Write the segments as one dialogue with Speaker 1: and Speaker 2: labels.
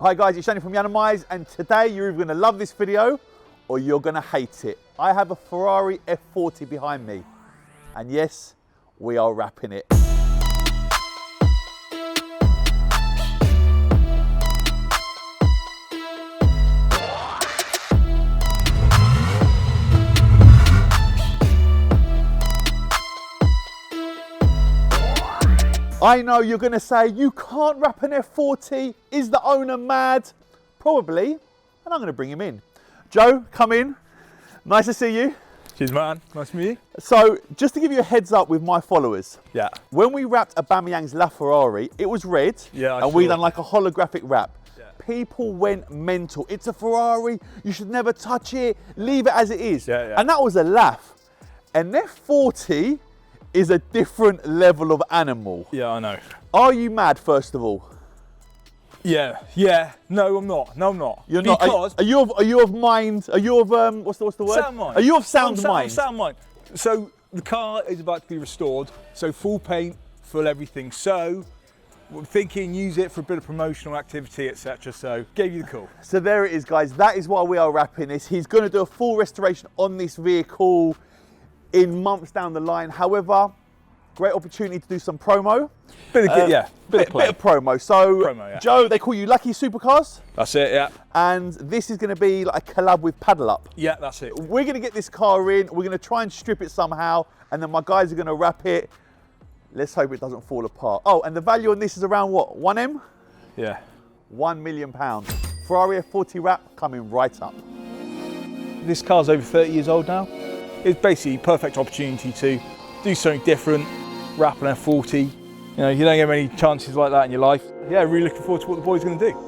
Speaker 1: Hi guys, it's Shani from Yiannimize, and today you're either going to love this video or you're going to hate it. I have a Ferrari F40 behind me, and yes, we are wrapping it. I know you're going to say, you can't wrap an F40, is the owner mad? Probably, and I'm going to bring him in. Joe, come in. Nice to see you.
Speaker 2: Cheers, man. Nice to meet you.
Speaker 1: So, just to give you a heads up with my followers.
Speaker 2: Yeah.
Speaker 1: When we wrapped Aubameyang's La Ferrari, it was red, and we done like a holographic wrap. Yeah. People went mental. It's a Ferrari, you should never touch it, leave it as it is.
Speaker 2: Yeah.
Speaker 1: And that was a laugh. An F40 is a different level of animal.
Speaker 2: Yeah, I know.
Speaker 1: Are you mad, first of all?
Speaker 2: Yeah. No, I'm not.
Speaker 1: You're not. Are you of mind? Are you of what's the word?
Speaker 2: Sound mind.
Speaker 1: Are you of sound mind?
Speaker 2: Sound mind. So the car is about to be restored. So full paint, full everything. So we're thinking use it for a bit of promotional activity, etc. So gave you the call.
Speaker 1: So there it is, guys. That is why we are wrapping this. He's going to do a full restoration on this vehicle in months down the line. However, great opportunity to do some promo.
Speaker 2: Bit of
Speaker 1: promo. So, Joe, they call you Lucky Supercars.
Speaker 2: That's it, yeah.
Speaker 1: And this is going to be like a collab with PaddlUp.
Speaker 2: Yeah, that's it.
Speaker 1: We're going to get this car in. We're going to try and strip it somehow, and then my guys are going to wrap it. Let's hope it doesn't fall apart. Oh, and the value on this is around what? 1M?
Speaker 2: Yeah.
Speaker 1: £1 million. Ferrari F40 wrap coming right up.
Speaker 2: This car's over 30 years old now. It's basically a perfect opportunity to do something different, wrap an F40. You know, you don't get many chances like that in your life. Yeah, really looking forward to what the boy's going to do.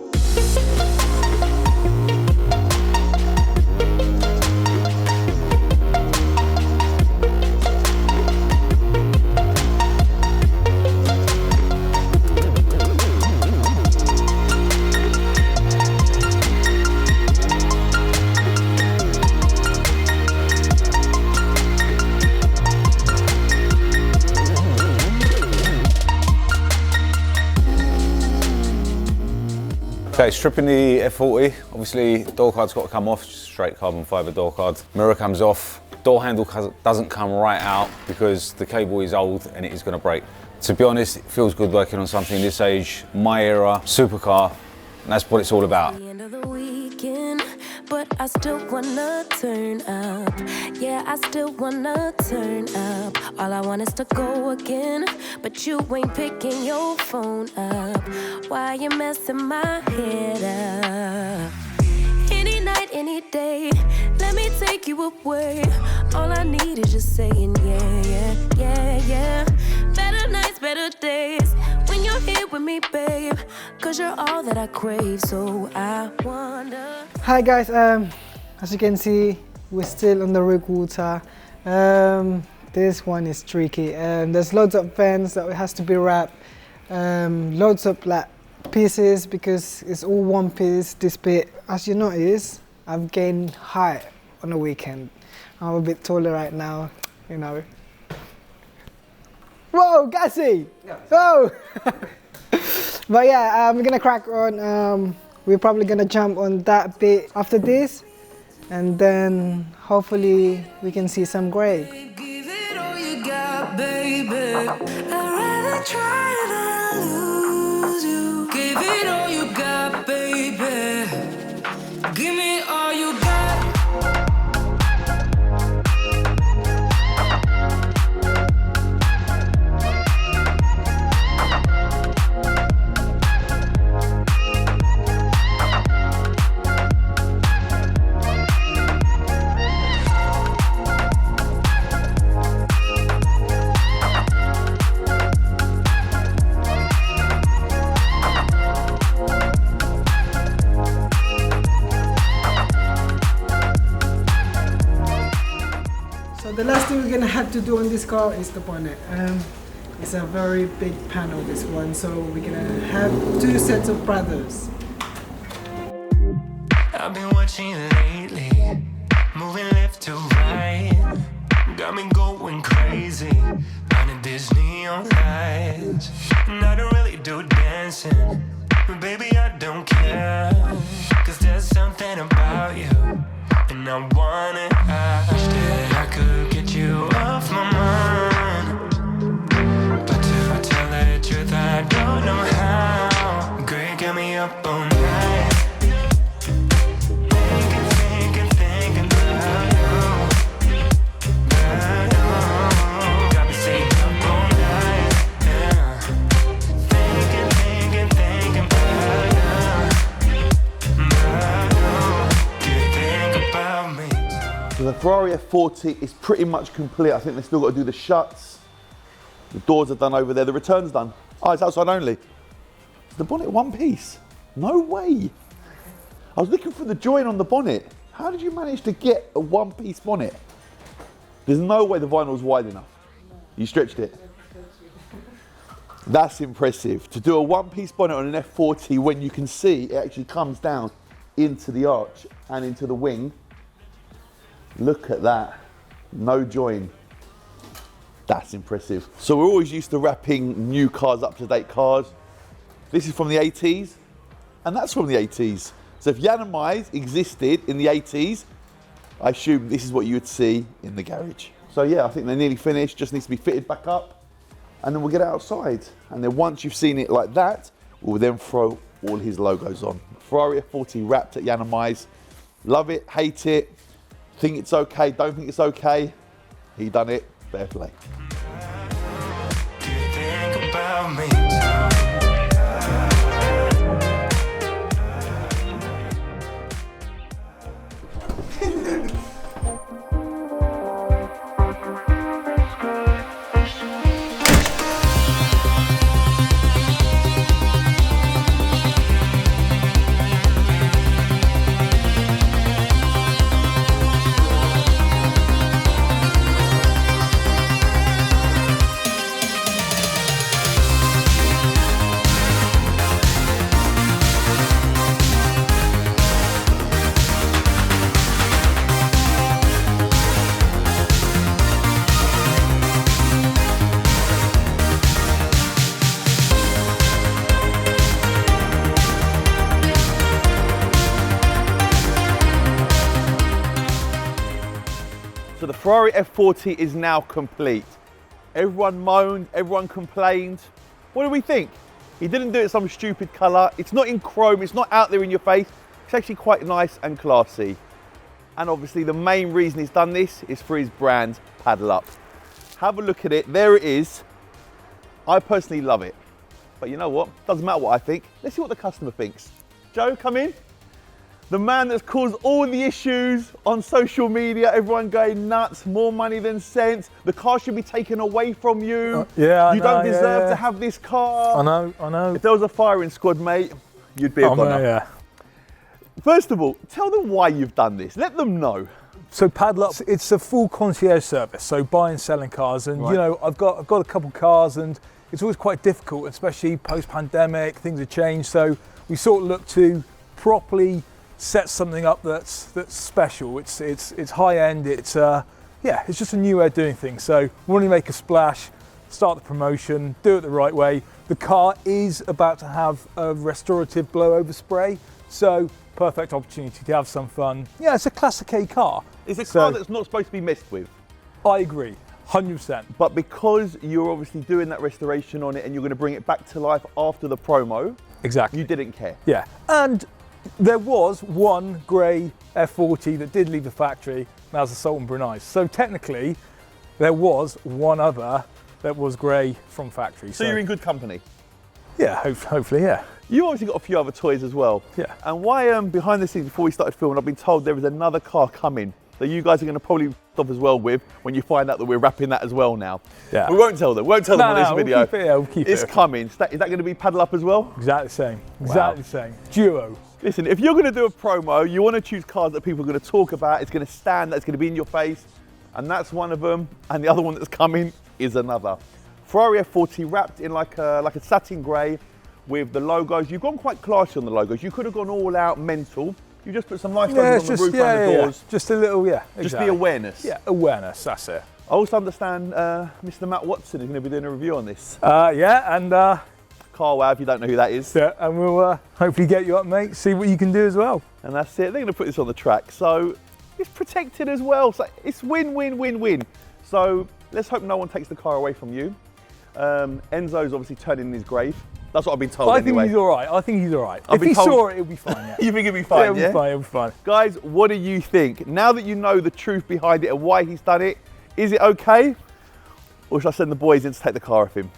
Speaker 3: Okay, stripping the F40, obviously door card's got to come off, straight carbon fibre door card. Mirror comes off, door handle doesn't come right out because the cable is old and it is going to break. To be honest, it feels good working on something this age, my era, supercar, and that's what it's all about.
Speaker 4: End of the weekend, but I still wanna turn up. Yeah, I still wanna turn up. All I want is to go again, but you ain't picking your phone up. Why you messing my head up? Any night, any day, let me take you away. All I need is just saying yeah. Better nights, better days, when you're here with me, babe. Cause you're all that I crave, so I wonder.
Speaker 5: Hi guys, as you can see, we're still on the rig water. This one is tricky. There's loads of fans that has to be wrapped. Loads of like pieces because it's all one piece. This bit, as you notice, I've gained height on the weekend. I'm a bit taller right now, you know. Whoa, gassy! Whoa! But yeah, we're gonna crack on. We're probably gonna jump on that bit after this, and then hopefully we can see some grey.
Speaker 4: Give it all you got, baby. I'd rather try than lose you. Give it all you got, baby. Give me all you got.
Speaker 5: The last thing we're gonna have to do on this car is the bonnet. It's a very big panel, this one, so we're gonna have 2 sets of brothers.
Speaker 6: I've been watching lately, moving left to right, got me going crazy, under Disney on lights, and I don't really do dancing, But baby, I don't care. Cause there's something about you, and I want it. I could get you off my mind. But to tell the truth, I don't know how. Girl, you got me up all night. Thinking about you. Got me staying up all night. Yeah. Thinking about me.
Speaker 1: So the Ferrari F40 is pretty much complete. I think they've still got to do the shuts. The doors are done over there. The return's done. Oh, it's outside only. Is the bonnet one piece? No way. I was looking for the join on the bonnet. How did you manage to get a one-piece bonnet? There's no way the vinyl's wide enough. You stretched it. That's impressive. To do a one-piece bonnet on an F40 when you can see it actually comes down into the arch and into the wing. Look at that. No join. That's impressive. So we're always used to wrapping new cars, up-to-date cars. This is from the 80s, and that's from the 80s. So if Yiannimize existed in the 80s, I assume this is what you would see in the garage. So yeah, I think they're nearly finished, just needs to be fitted back up, and then we'll get it outside. And then once you've seen it like that, we'll then throw all his logos on. Ferrari F40 wrapped at Yiannimize. Love it, hate it, think it's okay, don't think it's okay. He done it, fair play.
Speaker 6: Do you think about me?
Speaker 1: So the Ferrari F40 is now complete. Everyone moaned, everyone complained. What do we think? He didn't do it some stupid colour. It's not in chrome, it's not out there in your face. It's actually quite nice and classy. And obviously the main reason he's done this is for his brand, PaddlUp. Have a look at it, there it is. I personally love it. But you know what? Doesn't matter what I think. Let's see what the customer thinks. Joe, come in. The man that's caused all the issues on social media, everyone going nuts, more money than sense. The car should be taken away from you. You don't deserve to have this car.
Speaker 2: I know.
Speaker 1: If there was a firing squad, mate, you'd be a goner.
Speaker 2: Yeah.
Speaker 1: First of all, tell them why you've done this. Let them know.
Speaker 2: So PaddlUp, it's a full concierge service, so buying and selling cars. And you know, I've got a couple cars, and it's always quite difficult, especially post-pandemic, things have changed. So we sort of look to properly set something up that's special. It's high end. It's it's just a new way of doing things. So we want to make a splash, start the promotion, do it the right way. The car is about to have a restorative blowover spray, so perfect opportunity to have some fun. Yeah, it's a classic A car.
Speaker 1: It's a car that's not supposed to be messed with.
Speaker 2: I agree, 100%.
Speaker 1: But because you're obviously doing that restoration on it and you're going to bring it back to life after the promo,
Speaker 2: exactly,
Speaker 1: you didn't care.
Speaker 2: Yeah, and there was one grey F40 that did leave the factory, and that was the Sultan Brunei. So technically, there was one other that was grey from factory.
Speaker 1: So you're in good company?
Speaker 2: Yeah, hopefully, yeah.
Speaker 1: You obviously got a few other toys as well.
Speaker 2: Yeah.
Speaker 1: And why, behind the scenes, before we started filming, I've been told there is another car coming that you guys are going to probably stop as well with when you find out that we're wrapping that as well now.
Speaker 2: Yeah.
Speaker 1: We won't tell them. We won't tell them on this video.
Speaker 2: We'll keep it.
Speaker 1: It's coming. Is that going to be PaddlUp as well?
Speaker 2: Exactly the same. Exactly the same. Duo.
Speaker 1: Listen, if you're going to do a promo, you want to choose cars that people are going to talk about, it's going to stand, that's going to be in your face, and that's one of them, and the other one that's coming is another. Ferrari F40 wrapped in like a satin grey with the logos. You've gone quite classy on the logos. You could have gone all out mental. You just put some nice logos on the roof and the doors.
Speaker 2: Just a little, exactly.
Speaker 1: Just the awareness.
Speaker 2: Yeah, awareness, that's it.
Speaker 1: I also understand Mr. Matt Watson is going to be doing a review on this.
Speaker 2: And
Speaker 1: car wow if you don't know who that is.
Speaker 2: Yeah, and we'll hopefully get you up, mate, see what you can do as well.
Speaker 1: And that's it. They're going to put this on the track. So it's protected as well. So it's win, win, win, win. So let's hope no one takes the car away from you. Enzo's obviously turning in his grave. That's what I've been told
Speaker 2: But I
Speaker 1: anyway.
Speaker 2: think he's all right. I think he's all right.
Speaker 1: I've
Speaker 2: If
Speaker 1: been
Speaker 2: he
Speaker 1: told-
Speaker 2: saw it, it'll be fine. Yeah.
Speaker 1: You think it'll be fine,
Speaker 2: it'll be fine. It'll be fine.
Speaker 1: Guys, what do you think? Now that you know the truth behind it and why he's done it, is it okay? Or should I send the boys in to take the car off him?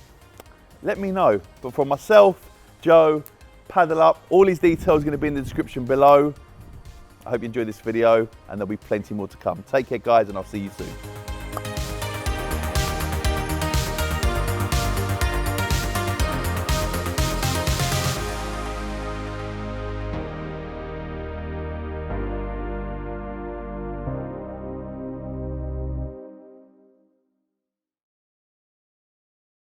Speaker 1: Let me know. But from myself, Joe, PaddlUp, all his details are going to be in the description below. I hope you enjoyed this video and there'll be plenty more to come. Take care, guys, and I'll see you soon.